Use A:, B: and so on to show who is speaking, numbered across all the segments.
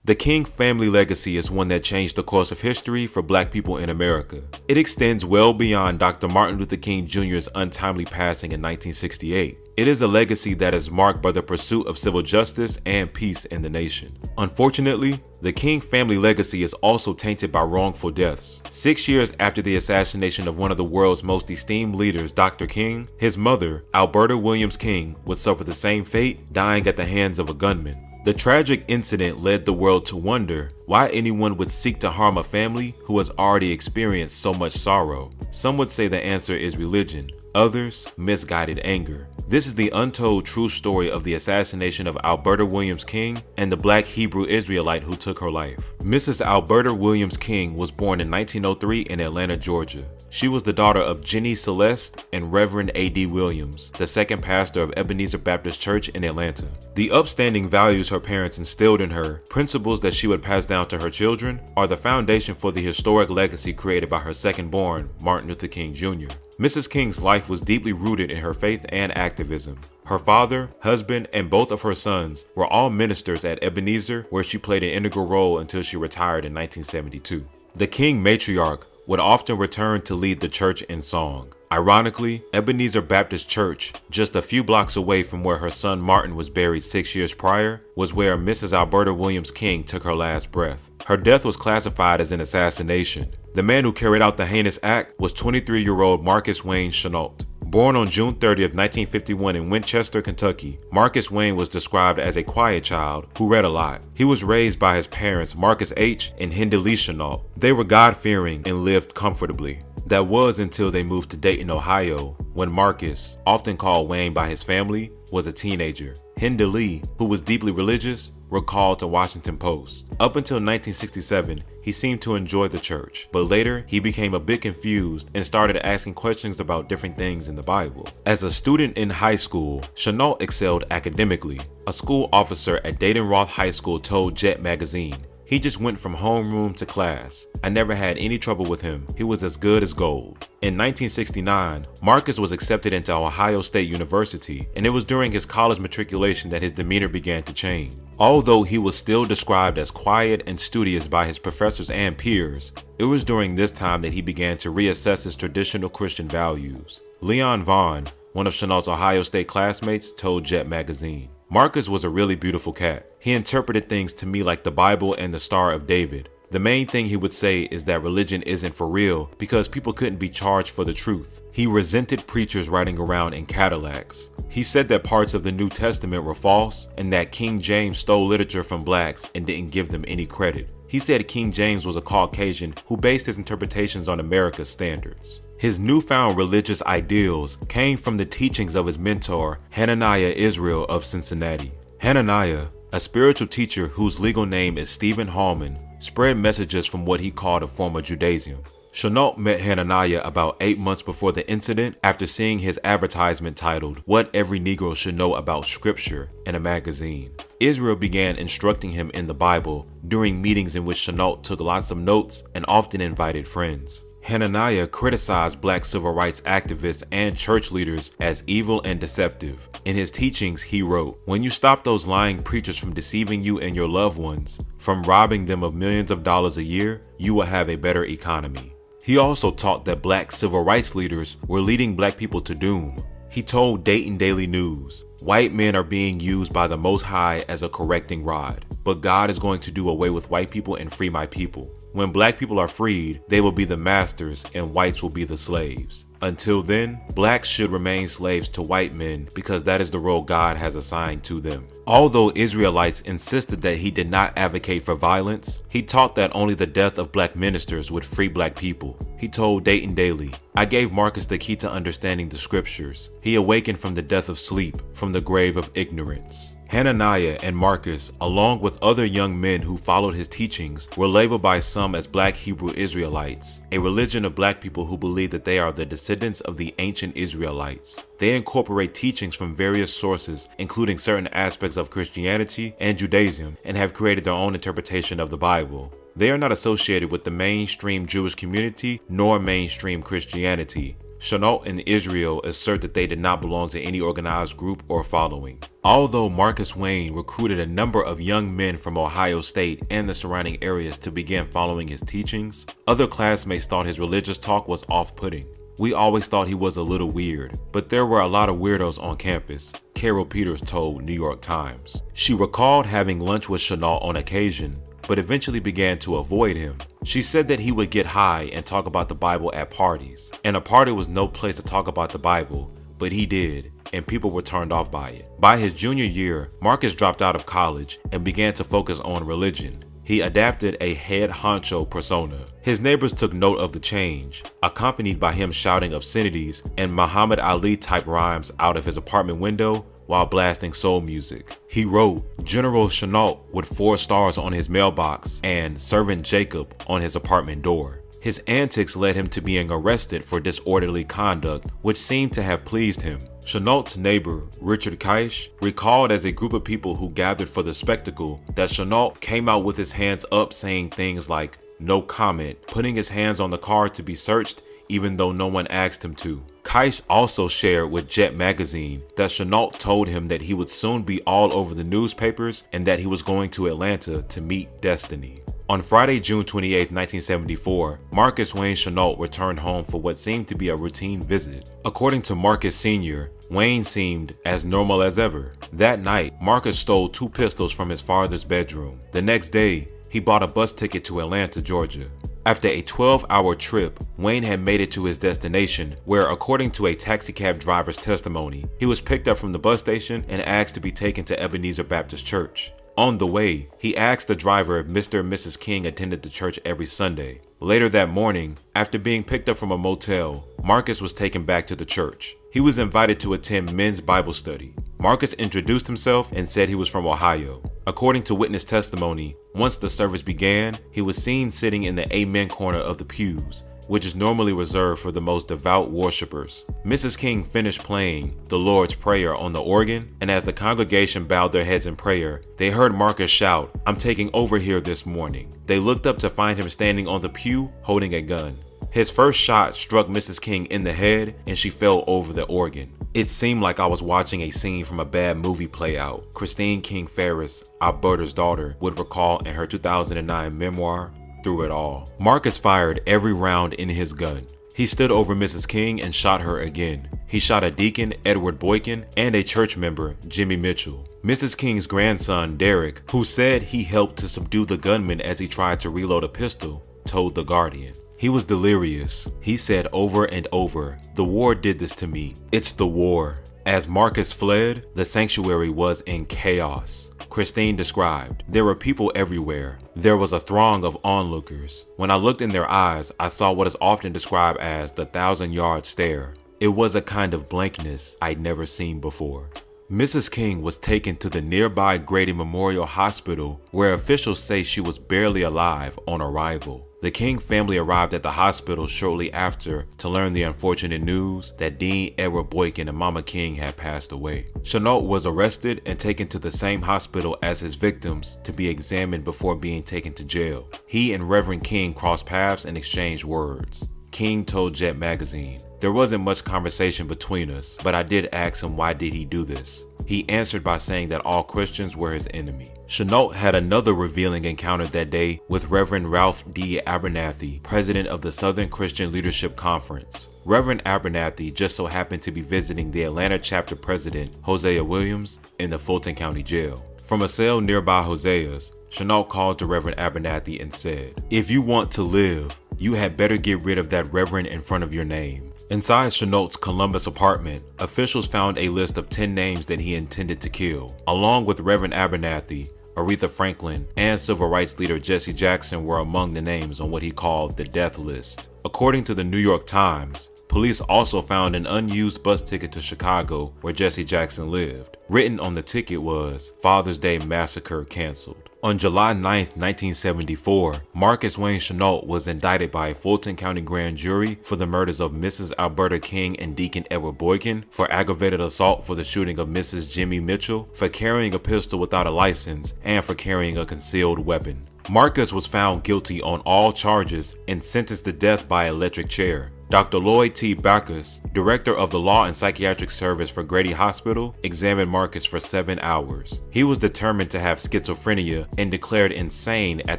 A: The King family legacy is one that changed the course of history for Black people in America. It extends well beyond Dr. Martin Luther King Jr.'s untimely passing in 1968. It is a legacy that is marked by the pursuit of civil justice and peace in the nation. Unfortunately, the King family legacy is also tainted by wrongful deaths. 6 years after the assassination of one of the world's most esteemed leaders, Dr. King, his mother, Alberta Williams King, would suffer the same fate, dying at the hands of a gunman. The tragic incident led the world to wonder why anyone would seek to harm a family who has already experienced so much sorrow. Some would say the answer is religion, others, misguided anger. This is the untold true story of the assassination of Alberta Williams King and the Black Hebrew Israelite who took her life. Mrs. Alberta Williams King was born in 1903 in Atlanta, Georgia. She was the daughter of Jenny Celeste and Reverend A.D. Williams, the second pastor of Ebenezer Baptist Church in Atlanta. The upstanding values her parents instilled in her, principles that she would pass down to her children, are the foundation for the historic legacy created by her second-born, Martin Luther King Jr. Mrs. King's life was deeply rooted in her faith and activism. Her father, husband, and both of her sons were all ministers at Ebenezer, where she played an integral role until she retired in 1972. The King matriarch would often return to lead the church in song. Ironically, Ebenezer Baptist Church, just a few blocks away from where her son Martin was buried 6 years prior, was where Mrs. Alberta Williams King took her last breath. Her death was classified as an assassination. The man who carried out the heinous act was 23-year-old Marcus Wayne Chenault. Born on June 30th, 1951 in Winchester, Kentucky, Marcus Wayne was described as a quiet child who read a lot. He was raised by his parents Marcus H. and Hinda Lee Chenault. They were God-fearing and lived comfortably. That was until they moved to Dayton, Ohio, when Marcus, often called Wayne by his family, was a teenager. Hinda Lee, who was deeply religious, recalled to Washington Post. Up until 1967, he seemed to enjoy the church, but later he became a bit confused and started asking questions about different things in the Bible. As a student in high school, Chenault excelled academically. A school officer at Dayton Roth High School told Jet magazine, "He just went from homeroom to class. I never had any trouble with him. He was as good as gold." In 1969, Marcus was accepted into Ohio State University, and it was during his college matriculation that his demeanor began to change. Although he was still described as quiet and studious by his professors and peers, it was during this time that he began to reassess his traditional Christian values. Leon Vaughn, one of Chenault's Ohio State classmates, told Jet magazine, "Marcus was a really beautiful cat. He interpreted things to me like the Bible and the Star of David. The main thing he would say is that religion isn't for real because people couldn't be charged for the truth. He resented preachers riding around in Cadillacs. He said that parts of the New Testament were false and that King James stole literature from blacks and didn't give them any credit. He said King James was a Caucasian who based his interpretations on America's standards." His newfound religious ideals came from the teachings of his mentor, Hananiah Israel of Cincinnati. Hananiah, a spiritual teacher whose legal name is Stephen Hallman, spread messages from what he called a form of Judaism. Chenault met Hananiah about 8 months before the incident after seeing his advertisement titled, "What Every Negro Should Know About Scripture," in a magazine. Israel began instructing him in the Bible during meetings in which Chenault took lots of notes and often invited friends. Hananiah criticized black civil rights activists and church leaders as evil and deceptive. In his teachings, he wrote, "When you stop those lying preachers from deceiving you and your loved ones, from robbing them of millions of dollars a year, you will have a better economy." He also taught that black civil rights leaders were leading black people to doom. He told Dayton Daily News, "White men are being used by the Most High as a correcting rod, but God is going to do away with white people and free my people. When black people are freed, they will be the masters and whites will be the slaves. Until then, blacks should remain slaves to white men because that is the role God has assigned to them." Although Israelites insisted that he did not advocate for violence, he taught that only the death of black ministers would free black people. He told Dayton Daily, "I gave Marcus the key to understanding the scriptures. He awakened from the death of sleep, from the grave of ignorance." Hananiah and Marcus, along with other young men who followed his teachings, were labeled by some as Black Hebrew Israelites, a religion of black people who believe that they are the descendants of the ancient Israelites. They incorporate teachings from various sources, including certain aspects of Christianity and Judaism, and have created their own interpretation of the Bible. They are not associated with the mainstream Jewish community nor mainstream Christianity. Chenault and Israel assert that they did not belong to any organized group or following. Although Marcus Wayne recruited a number of young men from Ohio State and the surrounding areas to begin following his teachings, other classmates thought his religious talk was off-putting. We always thought he was a little weird, but there were a lot of weirdos on campus, Carol Peters told New York Times. She recalled having lunch with Chenault on occasion, but eventually began to avoid him. She said that he would get high and talk about the Bible at parties, and a party was no place to talk about the Bible, but he did, and people were turned off by it. By his junior year, Marcus dropped out of college and began to focus on religion. He adapted a head honcho persona. His neighbors took note of the change, accompanied by him shouting obscenities and Muhammad Ali type rhymes out of his apartment window while blasting soul music. He wrote General Chenault with 4 stars on his mailbox and Servant Jacob on his apartment door. His antics led him to being arrested for disorderly conduct, which seemed to have pleased him. Chenault's neighbor, Richard Keish, recalled as a group of people who gathered for the spectacle that Chenault came out with his hands up saying things like, "No comment," putting his hands on the car to be searched even though no one asked him to. Keish also shared with Jet magazine that Chenault told him that he would soon be all over the newspapers and that he was going to Atlanta to meet Destiny. On Friday, June 28, 1974, Marcus Wayne Chenault returned home for what seemed to be a routine visit. According to Marcus Sr., Wayne seemed as normal as ever. That night, Marcus stole 2 pistols from his father's bedroom. The next day, he bought a bus ticket to Atlanta, Georgia. After a 12-hour trip, Wayne had made it to his destination, where according to a taxicab driver's testimony, he was picked up from the bus station and asked to be taken to Ebenezer Baptist Church. On the way, he asked the driver if Mr. and Mrs. King attended the church every Sunday. Later that morning, after being picked up from a motel, Marcus was taken back to the church. He was invited to attend men's Bible study. Marcus introduced himself and said he was from Ohio. According to witness testimony, once the service began, he was seen sitting in the Amen corner of the pews, which is normally reserved for the most devout worshipers. Mrs. King finished playing the Lord's Prayer on the organ, and as the congregation bowed their heads in prayer, they heard Marcus shout, "I'm taking over here this morning." They looked up to find him standing on the pew holding a gun. His first shot struck Mrs. King in the head and she fell over the organ. "It seemed like I was watching a scene from a bad movie play out," Christine King Ferris, Alberta's daughter, would recall in her 2009 memoir, Through It All. Marcus fired every round in his gun. He stood over Mrs. King and shot her again. He shot a deacon, Edward Boykin, and a church member, Jimmy Mitchell. Mrs. King's grandson, Derek, who said he helped to subdue the gunman as he tried to reload a pistol, told The Guardian. "He was delirious. He said over and over, 'The war did this to me. It's the war.'" As Marcus fled, the sanctuary was in chaos. Christine described, "There were people everywhere. There was a throng of onlookers. When I looked in their eyes, I saw what is often described as the 1,000-yard stare. It was a kind of blankness I'd never seen before." Mrs. King was taken to the nearby Grady Memorial Hospital, where officials say she was barely alive on arrival. The King family arrived at the hospital shortly after to learn the unfortunate news that Dean Edward Boykin and Mama King had passed away. Chenault was arrested and taken to the same hospital as his victims to be examined before being taken to jail. He and Reverend King crossed paths and exchanged words. King told Jet magazine, "There wasn't much conversation between us, but I did ask him why did he do this. He answered by saying that all Christians were his enemy." Chenault had another revealing encounter that day with Reverend Ralph D. Abernathy, president of the Southern Christian Leadership Conference. Reverend Abernathy just so happened to be visiting the Atlanta chapter president, Hosea Williams, in the Fulton County Jail. From a cell nearby Hosea's, Chenault called to Reverend Abernathy and said, "If you want to live, you had better get rid of that Reverend in front of your name." Inside Chenault's Columbus apartment, officials found a list of 10 names that he intended to kill. Along with Reverend Abernathy, Aretha Franklin, and civil rights leader Jesse Jackson were among the names on what he called the death list. According to the New York Times, police also found an unused bus ticket to Chicago where Jesse Jackson lived. Written on the ticket was, "Father's Day Massacre Canceled." On July 9, 1974, Marcus Wayne Chenault was indicted by a Fulton County grand jury for the murders of Mrs. Alberta King and Deacon Edward Boykin, for aggravated assault for the shooting of Mrs. Jimmy Mitchell, for carrying a pistol without a license, and for carrying a concealed weapon. Marcus was found guilty on all charges and sentenced to death by electric chair. Dr. Lloyd T. Backus, director of the Law and Psychiatric Service for Grady Hospital, examined Marcus for 7 hours. He was determined to have schizophrenia and declared insane at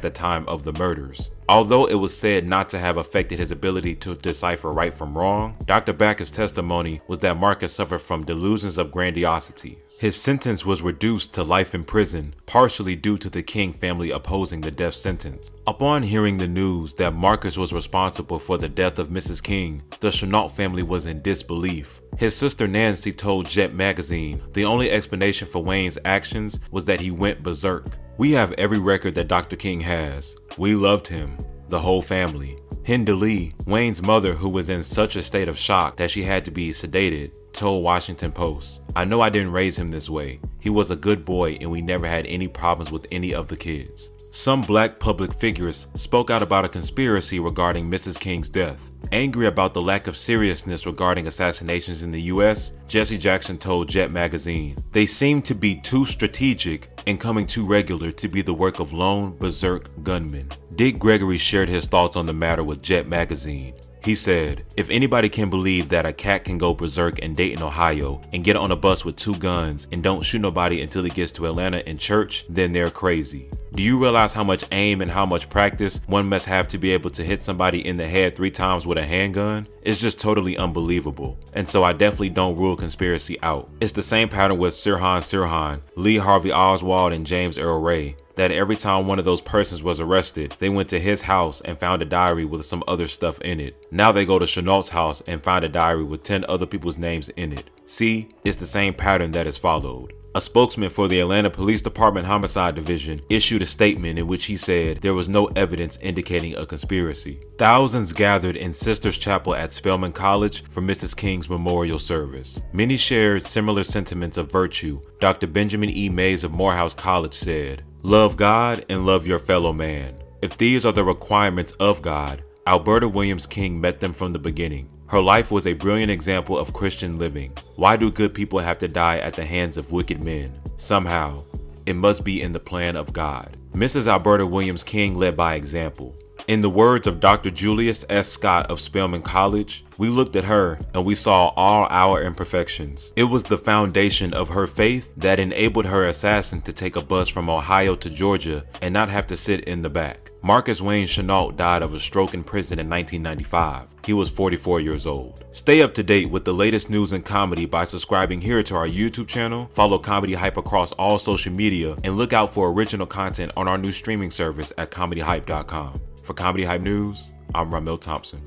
A: the time of the murders. Although it was said not to have affected his ability to decipher right from wrong, Dr. Backus' testimony was that Marcus suffered from delusions of grandiosity. His sentence was reduced to life in prison, partially due to the King family opposing the death sentence. Upon hearing the news that Marcus was responsible for the death of Mrs. King, the Chenault family was in disbelief. His sister Nancy told Jet magazine the only explanation for Wayne's actions was that he went berserk. "We have every record that Dr. King has. We loved him, the whole family." Hinda Lee, Wayne's mother, who was in such a state of shock that she had to be sedated, told Washington Post, "I know I didn't raise him this way. He was a good boy and we never had any problems with any of the kids." Some black public figures spoke out about a conspiracy regarding Mrs. King's death. Angry about the lack of seriousness regarding assassinations in the US, Jesse Jackson told Jet magazine, "They seem to be too strategic and coming too regular to be the work of lone berserk gunmen." Dick Gregory shared his thoughts on the matter with Jet magazine. He said, "If anybody can believe that a cat can go berserk in Dayton, Ohio and get on a bus with 2 guns and don't shoot nobody until he gets to Atlanta in church, then they're crazy. Do you realize how much aim and how much practice one must have to be able to hit somebody in the head 3 times with a handgun? It's just totally unbelievable. And so I definitely don't rule conspiracy out." It's the same pattern with Sirhan Sirhan, Lee Harvey Oswald, and James Earl Ray, that every time one of those persons was arrested, they went to his house and found a diary with some other stuff in it. Now they go to Chenault's house and find a diary with 10 other people's names in it. See, it's the same pattern that is followed. A spokesman for the Atlanta Police Department Homicide Division issued a statement in which he said there was no evidence indicating a conspiracy. Thousands gathered in Sisters Chapel at Spelman College for Mrs. King's memorial service. Many shared similar sentiments of virtue. Dr. Benjamin E. Mays of Morehouse College said, "Love God and love your fellow man. If these are the requirements of God, Alberta Williams King met them from the beginning. Her life was a brilliant example of Christian living. Why do good people have to die at the hands of wicked men? Somehow, it must be in the plan of God." Mrs. Alberta Williams King led by example. In the words of Dr. Julius S. Scott of Spelman College, "We looked at her and we saw all our imperfections. It was the foundation of her faith that enabled her assassin to take a bus from Ohio to Georgia and not have to sit in the back." Marcus Wayne Chenault died of a stroke in prison in 1995. He was 44 years old. Stay up to date with the latest news and comedy by subscribing here to our YouTube channel, follow Comedy Hype across all social media, and look out for original content on our new streaming service at comedyhype.com. For Comedy Hype News, I'm Ramil Thompson.